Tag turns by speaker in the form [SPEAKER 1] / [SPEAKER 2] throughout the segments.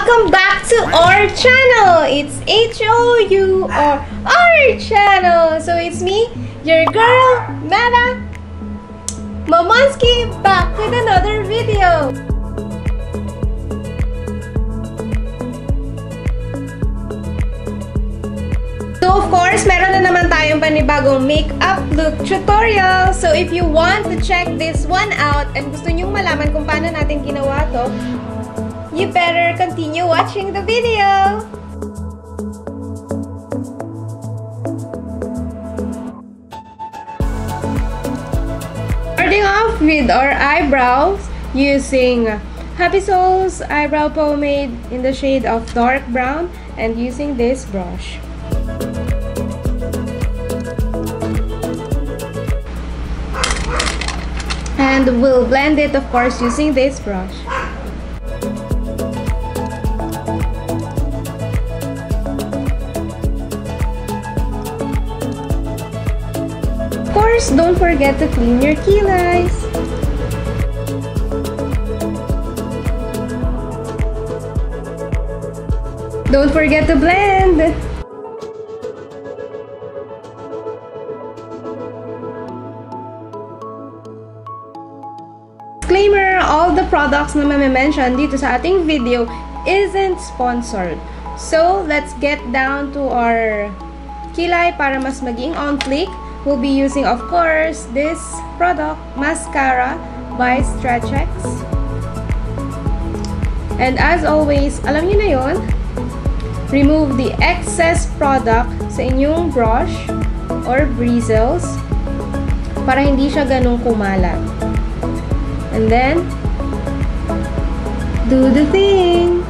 [SPEAKER 1] Welcome back to our channel. It's HOUR, our channel. So it's me, your girl, Mela, Momonski, back with another video. So of course, meron na naman tayong panibagong makeup look tutorial. So if you want to check this one out and gusto nyong malaman kung paano natin ginawa to, you better continue watching the video. Starting off with our eyebrows using Happy Soul's eyebrow pomade in the shade of dark brown and using this brush. And we'll blend it, of course, using this brush. Of course, don't forget to clean your kilais. Don't forget to blend. Disclaimer, all the products na mention dito sa ating video isn't sponsored. So, let's get down to our kilay para mas maging on fleek. We'll be using, of course, this product, mascara by StretchX. And as always, alam niyo na yun, remove the excess product sa inyong brush or bristles para hindi siya ganun kumalat. And then, do the thing.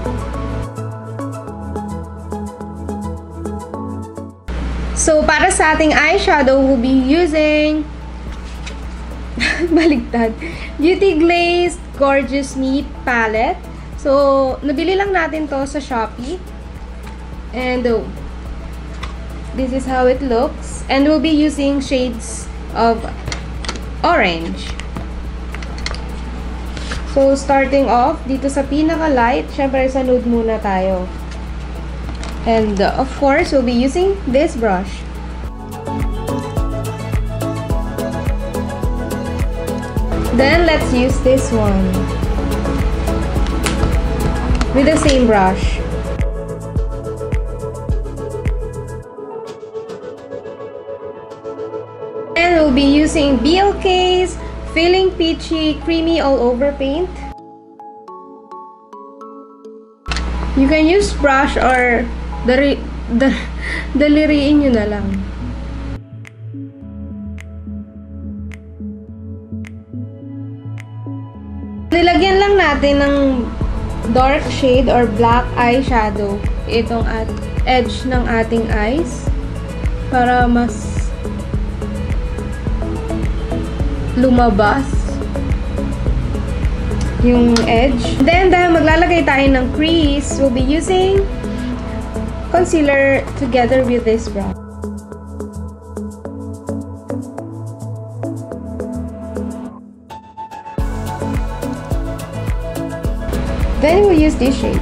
[SPEAKER 1] So, para sa ating eyeshadow, we'll be using baligtad, Beauty Glazed Gorgeous Me Palette. So, nabili lang natin to sa Shopee. And this is how it looks. And we'll be using shades of orange. So, starting off, dito sa pinaka-light, syempre sa nude muna tayo. And, of course, we'll be using this brush. Then, let's use this one. With the same brush. And we'll be using BLK's Feeling Peachy Creamy All Over Paint. You can use brush or daliriin nyo na lang. Nilagyan lang natin ng dark shade or black eyeshadow itong edge ng ating eyes para mas lumabas yung edge. Then, dahil maglalagay tayo ng crease, we'll be using concealer together with this brush. Then, we'll use this shade.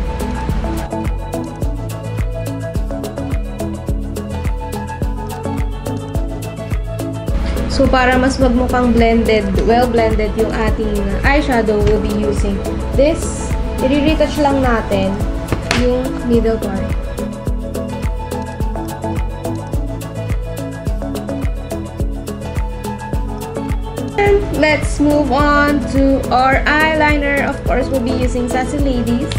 [SPEAKER 1] So, para mas magmukhang blended, well-blended yung ating eyeshadow, we'll be using this. I-retouch lang natin yung middle part. And let's move on to our eyeliner. Of course, we'll be using Sassy Ladies.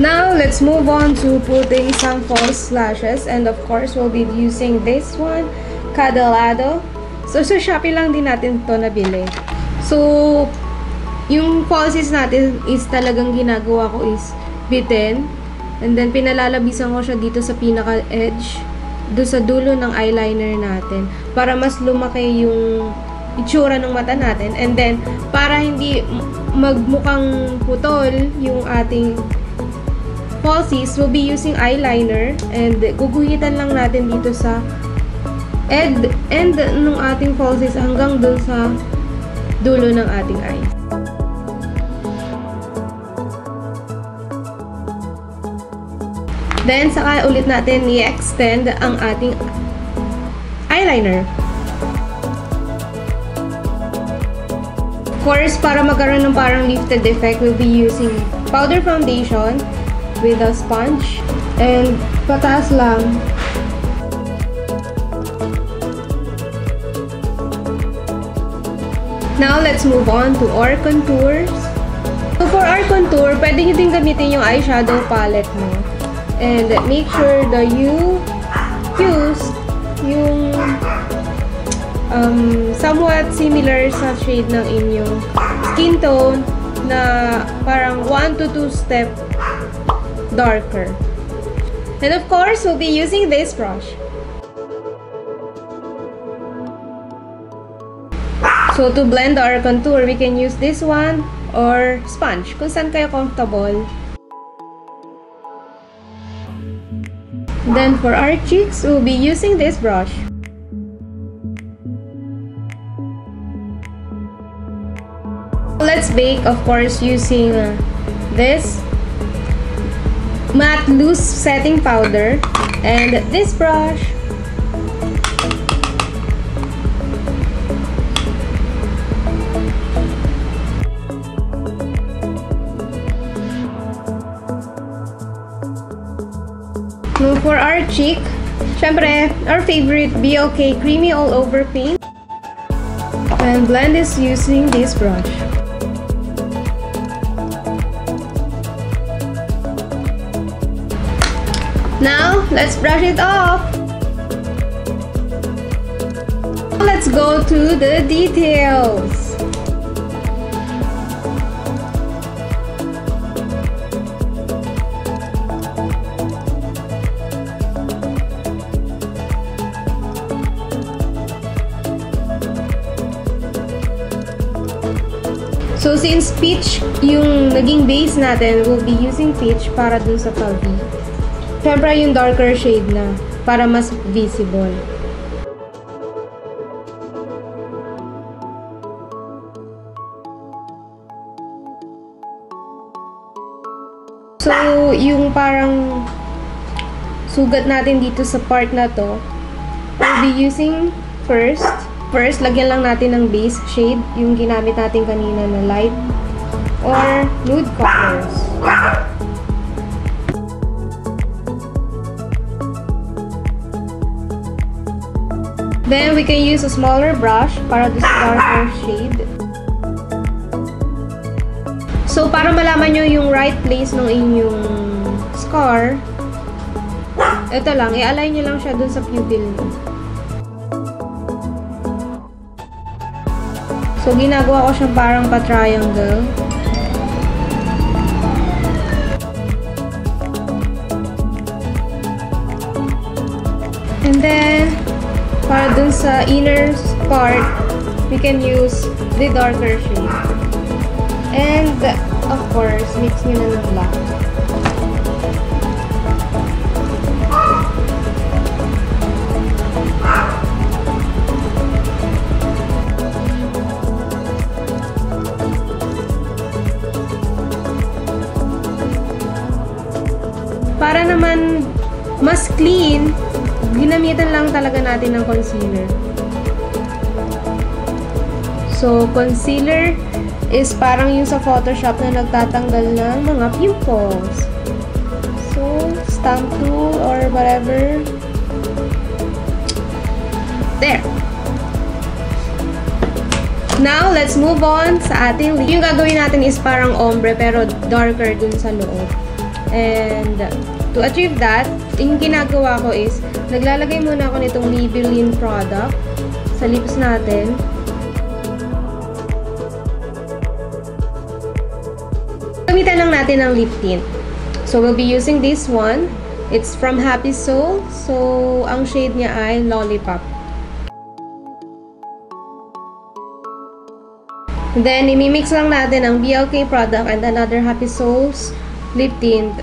[SPEAKER 1] Now, let's move on to putting some false lashes. And of course, we'll be using this one, Cadalado. So, sa Shopee lang din natin to nabili. So, yung falsies natin is talagang ginagawa ko is bitin. And then, pinalalabisan ko siya dito sa pinaka-edge, doon sa dulo ng eyeliner natin. Para mas lumaki yung itsura ng mata natin. And then, para hindi magmukhang putol yung ating falsies, we'll be using eyeliner and guguhitan lang natin dito sa end ng ating falsies hanggang dun sa dulo ng ating eyes. Then, saka ulit natin i-extend ang ating eyeliner. Of course, para magkaroon ng parang lifted effect, we'll be using powder foundation with a sponge. And pataas lang. Now, let's move on to our contours. So, for our contour, pwede nyo din gamitin yung eyeshadow palette mo. And make sure that you use yung somewhat similar sa shade ng inyong skin tone na parang 1 to 2 step darker. And of course, we'll be using this brush. So to blend our contour, we can use this one or sponge kung saan kayo comfortable. Then for our cheeks, we'll be using this brush. Let's bake, of course, using this matte loose setting powder and this brush. So for our cheek, syempre, our favorite BLK Creamy All Over Paint. And blend this using this brush. Now, let's brush it off. Let's go to the details. So, since peach yung naging base natin, we'll be using peach para dun sa pag-V. Siyempre, yung darker shade na para mas visible. So, yung parang sugat natin dito sa part na to, we'll be using first, lagyan lang natin ng base shade, yung ginamit natin kanina na light or nude colors. Then, we can use a smaller brush para do sa darker shade. So, para malaman nyo yung right place ng inyong scar, ito lang, i-align nyo lang siya dun sa pupil nyo. So, ginagawa ko siyang parang pa-triangle. And then, para dun sa inner part, we can use the darker shade. And, of course, mix nyo na ng black. Para naman mas clean, ginamitan lang talaga natin ng concealer. So, concealer is parang yung sa Photoshop na nagtatanggal ng mga pimples. So, stamp tool or whatever. There! Now, let's move on sa ating lip. Yung gagawin natin is parang ombre pero darker dun sa loob. And to achieve that, yung ginagawa ko is, naglalagay muna ako nitong Maybelline product sa lips natin. Gamitan lang natin ng lip tint. So, we'll be using this one. It's from Happy Soul. So, ang shade niya ay Lollipop. Then, imimix lang natin ang BLK product and another Happy Souls lip tint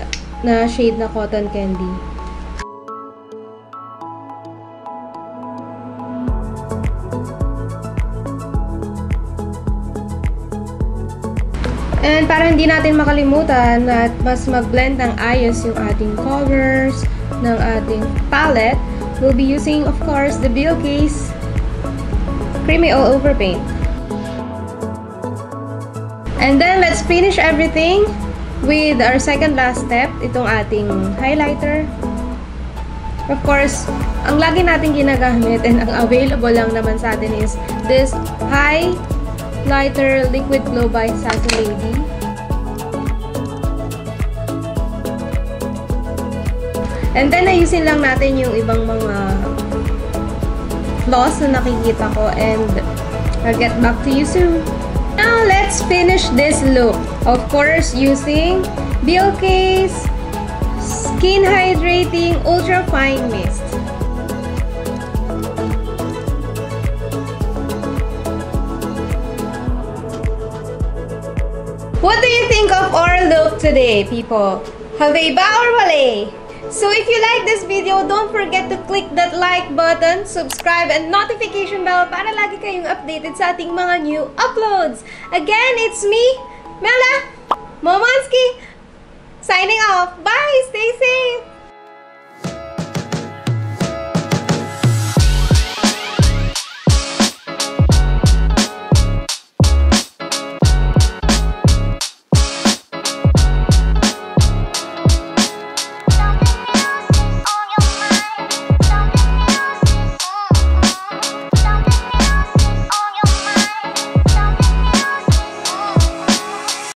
[SPEAKER 1] na shade na Cotton Candy. And para hindi natin makalimutan at mas mag-blend ng ayos yung ating colors ng ating palette, we'll be using, of course, the Bill Case Creamy All Over Paint. And then, let's finish everything with our second last step, itong ating highlighter. Of course, ang lagi natin ginagamit and ang available lang naman sa atin is this Highlighter Liquid Glow by Sassy Lady. And then, ayusin lang natin yung ibang mga flaws na nakikita ko, and I'll get back to you soon. Now, let's finish this look. Of course, using Bill Case Skin Hydrating Ultra Fine Mist. What do you think of our look today, people? Halay ba or wale? So if you like this video, don't forget to click that like button, subscribe, and notification bell para lagi kayong updated sa ating mga new uploads. Again, it's me, Mela, Momonski, signing off. Bye! Stay safe!